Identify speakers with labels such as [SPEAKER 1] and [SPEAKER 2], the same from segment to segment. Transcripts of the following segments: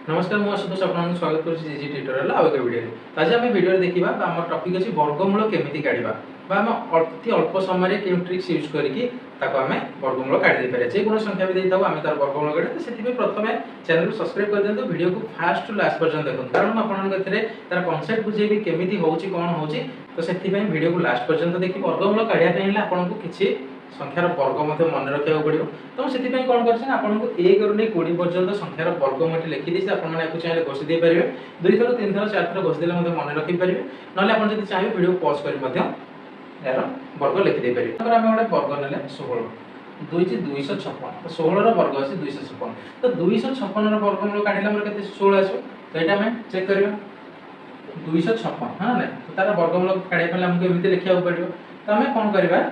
[SPEAKER 1] नमस्कार मु आशुतोष आपन स्वागत करुछि जीजी ट्यूटोरियल आउ एक वीडियो आज आम वीडियो देखिबा हमर टॉपिक अछि वर्गमूल केमिति काढिबा बा हम अति अल्प समय रे केउ ट्रिक्स यूज करिकि ताको हमें वर्गमूल काढि दे पारे जे कोनो संख्या भी देइथाउ हमें तार वर्गमूल काढि तो सेति प्रथमे चैनल को सब्सक्राइब कर देंतु वीडियो को फास्ट टू लास्ट पर्यंत देखु कारण आपन गथरे तार कांसेप्ट बुझेबी केमिति होउछि कोन होउछि तो सेति पय वीडियो को लास्ट पर्यंत देखि वर्गमूल काढिया पयले आपन को किछि संख्यार वर्ग मते मन रखिया पड़ो तो से कौन कर आपको 1 ରୁ ନେଇ 20 पर्यंत संख्यार वर्ग मुझे लिखिदी आपको चाहिए घोषि दे पारे 2 थर 3 थर 4 थर घोषि देले मन रखी पारे ना आप चाहिए वीडियो पॉज कर यार वर्ग लिखिदे पारे आम गोटे वर्ग ना 16 2 256 16 वर्ग अच्छे 256 तो 256 वर्गमूल काढ़ला के 16 आस तो यहाँ आम चेक कर 256 हाँ ना तो तार वर्गमूल काढ़ा आमको एमती लिखा पड़ो तो आम कौन करवा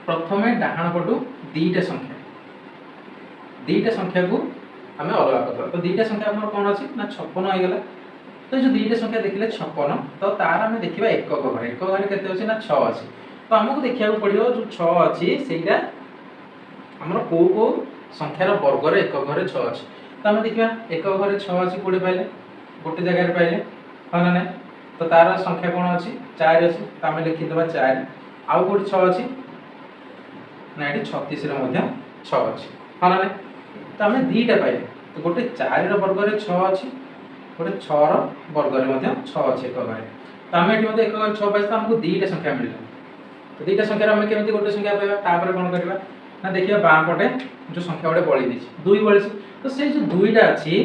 [SPEAKER 1] प्रथमे डाहाण पटू दीटा संख्या को आम अलग करदे तो दीटा संख्या आम कौन अच्छी ना 56 होगा तो जो दीटा संख्या देखिले 56 तो तार आम देखा एक घर के ना 6 अच्छी तो आमको देखा पड़ो जो 6 अच्छी से कौ संख्यार वर्गर एक घर 6 अच्छी तो आम देखा एक घर 6 अच्छी कौटे पाइले गोटे जगह पाइले हाँ ना ना तो तार संख्या कौन अच्छी 4 अच्छी तो आम लिखिदे 4 आउ कौटे 6 अच्छी ना ये 36 6 अच्छी हाँ ना तो आम दीटा पाइले तो गोटे 4 वर्गर 6 अच्छी गोटे 6 वर्गर 6 अच्छी एक घर तो आम ये एक घर 6 पाइस तो आमको दीटा संख्या मिलला तो दीटा संख्या आम केमी गोटे संख्या पाइबा कौन करवा ना देखिए बाँ पटे जो संख्या गोटे बड़ी दी 2 बड़ी तो से जो 2टा अच्छी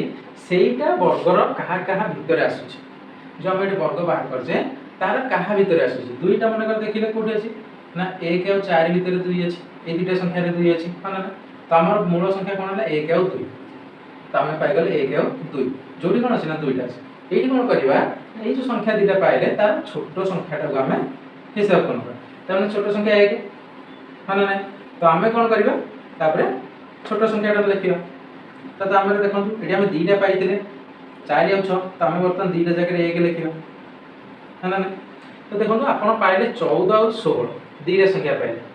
[SPEAKER 1] सेटा वर्गर क्या भितर आसूँ जो आम ये वर्ग बाहर करचे तार क्या भितर आसूँ 2टा मन देखिले कौटे अच्छी ना 1 और 4 भितर 2 अच्छी ये दुटा संख्या 2 अच्छी हाँ ना तो आम मूल संख्या कौन है 1 और 2 तो आम पाइगले 1 और 2 जो कौन अच्छी ना 2टा अच्छी ये कौन करवा ये जो संख्या दुटा पाइले तार छोट संख्याटा को आम हिसाब कर छोट संख्या 1 हाँ ना तो आम कौन करवा छोट संख्याटा लिखा तो आम देखो ये आम 2टा पाई 4 और 6 तो आम बर्तमान 2टा जगह 1 लिखा है ना तो देखो आप पाइले 14 और 16 2टा संख्या पाइले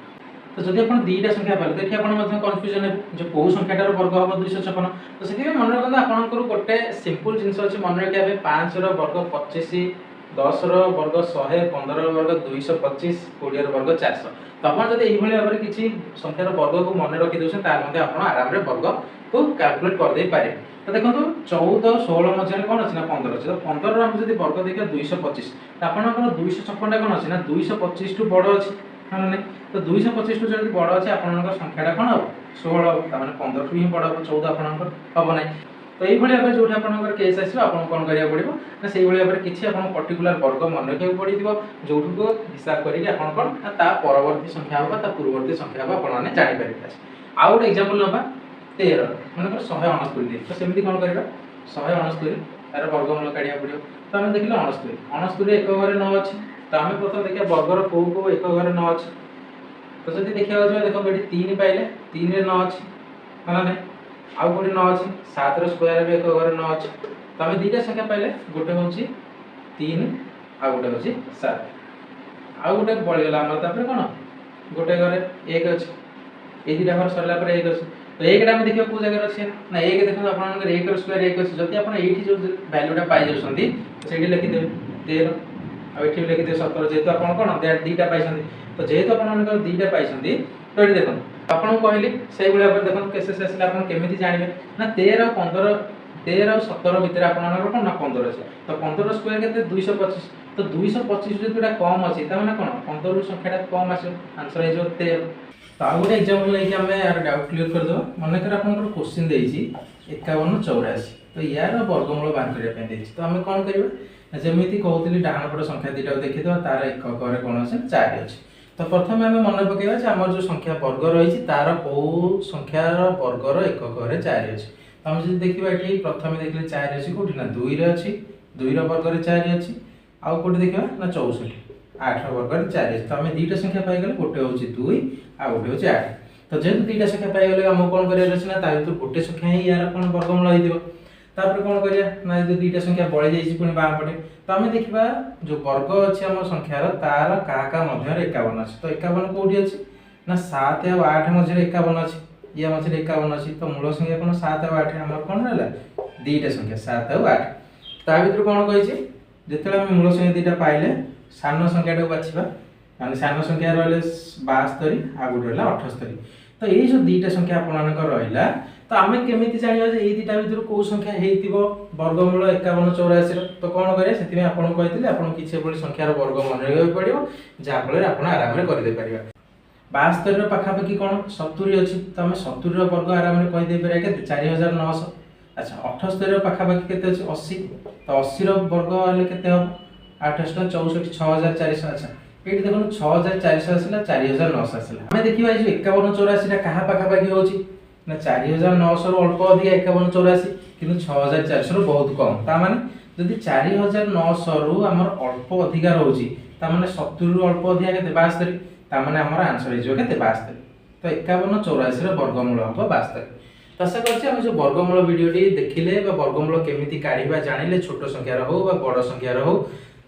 [SPEAKER 1] तो जब आप 2टा संख्या पाइले देखिए आप कन्फ्यूजन है जो कौ संख्याटार वर्ग हम 256 तो से मन रखते आपंकर गोटे सिंपल जिन अच्छे मन रखा 5 वर्ग 25 10 वर्ग 100 15 वर्ग 225 20 वर्ग 400 तो आप जब यही भाव में किसी संख्यार वर्ग को मन रखी दूसरे आप आराम वर्ग को कैलकुलेट करदे पारे तो देखो 14 16 मध्य कौन अच्छी ना 15 अच्छे तो 15 आम जब वर्ग देखा 225 तो आपंकर 256 कौन अच्छी ना 225 टू बड़ अच्छी हाँ ना तो 225 टू जब बड़ अच्छे आप संख्याटा कौन हम 16 हम 15 टू ही बड़ हम 14 आपंकर हम ना तो ये भाव जो आप केस आस कौन करा पड़ो ना से भाव में किसी आप पर्टिकुलर वर्ग मन रखा पड़ो जो हिसाब कर परवर्ती संख्या होगा पूर्ववर्ती संख्या होगा आपने जानीपर आउ गोटे एक्जामपल ना 13 मन 169 तो सेमती कौन कर 169 तार वर्गमूल काढ़ा पड़ो तो आम देखिए 69 एक घर 9 अच्छी तो आम प्रथम देखिए वर्गर कौ एक घर 9 अच्छी तो जब देखा देखो ये 3 पाइले 3 रे 9 अच्छी हाँ ना आउ गोटे 9 अच्छी 7 स्क्वायर भी एक घर 9 अच्छी तो आम 2टा संख्या पाइले गोटे हूँ 3 आ गोटे हूँ 7 आउ गोटे बढ़ीगला कौन गोटे घर 1 अच्छी ये 2टा घर सरला 1 अच्छी तो 1 आम देखिए कौ जगह अच्छे ना 1 देखो आप 1 स्क्वायर 1 अच्छी जब आप ये जो भैल्यूटा पाई जाती से लिखिदे 13 आठ लिखिदे 17 जेहतु आप कौन 2टा पाई तो जेहतु आप 2टा पाई तो ये देखो आपको कहली से भाव देखो केसेस आसले आप केमी जानवे ना 13 और 17 भितर आप कौन ना 15 अच्छे तो 15 स्क्वायर के 225 तो 225 जो कम अच्छी कौन 15 संख्याटा कम आस आंसर हो 13 तो आउ गोटे एक्जाम्पल लेकिन आम यार डाउट क्लीयर करदे मनकर आप क्वेश्चन देती 51 84 तो यार वर्गमूल बाहर करने तो आम कौन करवा जमी कहती डाहाण पट संख्या 2टा देखीद तार एक घर कौन अच्छे 4 अच्छे तो प्रथम आम मन पकेवा आम जो संख्या वर्ग रही तार कौ संख्यार वर्गर एक घर 4 अच्छे तो आम जो देखा ये प्रथम देखिए 4 अच्छी कौटी ना 2 अच्छी 2 वर्गर 4 अच्छी आउ कौटे देखा ना 64 8 वर्गर 4 अच्छी तो आम 2टा संख्या पाईगले गोटे हूँ 2 आ गोटे हूँ 8 तो जेहतु 2टा संख्या पाईगले आम कौन कर गोटे संख्या ही यार कौन वर्गमूल हो तापर कौन करिया ना जो 2टा संख्या बढ़ी जाइए पुणी बाँ पटे तो आम देखा जो वर्ग अच्छे आम संख्यार तार क्या मध्य 51 अच्छे तो 51 कौटी अच्छी ना 7 और 8 मध्य 51 अच्छी या मध्य 51 अच्छी तो मूल संख्या कौन 7 और 8 आम कौन रहा दुईटा संख्या 7 और 8 ता भीतर कौन कही जिते आम मूल संख्या दुईटा पाइले सान संख्या बाछा माने सान संख्या रहा 72 आ गोटे रहा 78 तो ये जो दुईटा संख्या आपंकर रहा तो आम केमी जाना ये दुटा भर कौ संख्या हो वर्गमूल 51 84 तो कौन करें आपको कही आपको किसी संख्यार वर्ग मन रखा पड़ो जहाँफल आप आराम से करदे पारे 72 पाखापाखि कौन 70 अच्छी तो आम 70 वर्ग आराम से कहीदे पारे के 4900 अच्छा 78 पाखापाखि के 80 तो 80 वर्ग हेल्ले हम 8 64 6400 अच्छा ये देखो 6400 आसला 4900 आसला आम देखा ये 51 84 क्या पाखापाखि हो ना 4900 अल्प अधिक 51 84 कि 6400 बहुत कम ताने जदि 4900 रु आमर अल्प अधिका रोची ताने 70 रु अल्प अधिका के 72 ताने आमर आंसर हो के 72 तो 51 84 वर्गमूल हम 72 तो आशा करछि हम जो वर्गमूल वीडियोटी देखिले वर्गमूल केमिति काढिबा जानिले छोट संख्यार हो बड़ संख्यार हो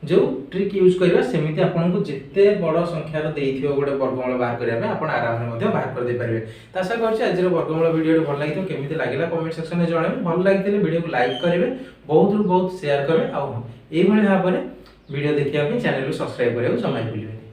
[SPEAKER 1] जो ट्रिक यूज करबा सेमिति आपनको जिते बड़ संख्यार देइथियो गोटे वर्गमूल बाहर करिया आपण आराम से मध्य बाहर कर दे परिबे त आशा करछि आज वर्गमूल वीडियो भल लागितो केमिति लागिला कमेंट सेक्शन में जणाबे भल लागितले वीडियो को लाइक करिवे बहुत बहुत शेयर करिवे आ एई भली भाबरे वीडियो देखिया पे चैनल को सब्सक्राइब करियो जमाई भूलिबे।